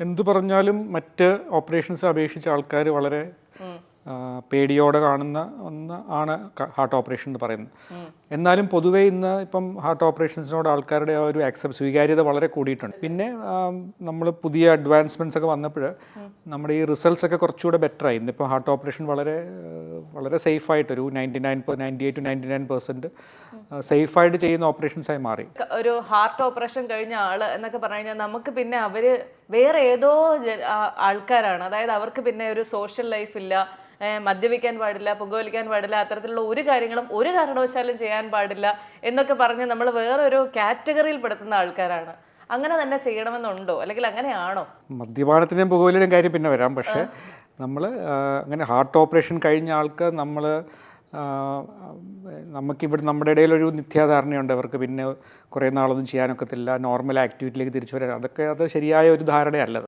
എന്തു പറഞ്ഞാലും മറ്റ് ഓപ്പറേഷൻസ് അപേക്ഷിച്ച് ആൾക്കാർ വളരെ പേടിയോടെ കാണുന്ന ആണ് ഹാർട്ട് ഓപ്പറേഷൻ എന്ന് പറയുന്നത്. എന്നാലും പൊതുവേ ഇന്ന് ഇപ്പം ഹാർട്ട് ഓപ്പറേഷൻസിനോട് ആൾക്കാരുടെ ആ ഒരു സ്വീകാര്യത വളരെ കൂടിയിട്ടുണ്ട്. പിന്നെ നമ്മൾ പുതിയ അഡ്വാൻസ്മെൻറ്റ്സ് ഒക്കെ വന്നപ്പോൾ നമ്മുടെ ഈ റിസൾട്ട്സ് ഒക്കെ കുറച്ചുകൂടെ ബെറ്ററായി. ഇന്നിപ്പോൾ ഹാർട്ട് ഓപ്പറേഷൻ വളരെ വളരെ സേഫായിട്ടൊരു 98% സേഫായിട്ട് ചെയ്യുന്ന ഓപ്പറേഷൻസായി മാറി. ഒരു ഹാർട്ട് ഓപ്പറേഷൻ കഴിഞ്ഞ ആൾ എന്നൊക്കെ പറഞ്ഞു കഴിഞ്ഞാൽ നമുക്ക് പിന്നെ അവർ വേറെ ഏതോ ആൾക്കാരാണ്. അതായത് അവർക്ക് പിന്നെ ഒരു സോഷ്യൽ ലൈഫ് ഇല്ല, മദ്യപിക്കാൻ പാടില്ല, പുകവലിക്കാൻ പാടില്ല, അത്തരത്തിലുള്ള ഒരു കാര്യങ്ങളും ഒരു കാരണവശാലും ചെയ്യാൻ പാടില്ല എന്നൊക്കെ പറഞ്ഞ് നമ്മൾ വേറൊരു കാറ്റഗറിയിൽ പെടുത്തുന്ന ആൾക്കാരാണ്. അങ്ങനെ തന്നെ ചെയ്യണമെന്നുണ്ടോ, അല്ലെങ്കിൽ അങ്ങനെയാണോ? മദ്യപാനത്തിൻ്റെയും പുകവലിയുടെയും കാര്യം പിന്നെ വരാം. പക്ഷേ നമ്മൾ അങ്ങനെ ഹാർട്ട് ഓപ്പറേഷൻ കഴിഞ്ഞ ആൾക്ക് നമുക്കിവിടെ നമ്മുടെ ഇടയിലൊരു നിത്യാധാരണയുണ്ട്, അവർക്ക് പിന്നെ കുറേ നാളൊന്നും ചെയ്യാനൊക്കത്തില്ല, നോർമൽ ആക്ടിവിറ്റിയിലേക്ക് തിരിച്ചു വരാൻ. അത് ശരിയായ ഒരു ധാരണയല്ല.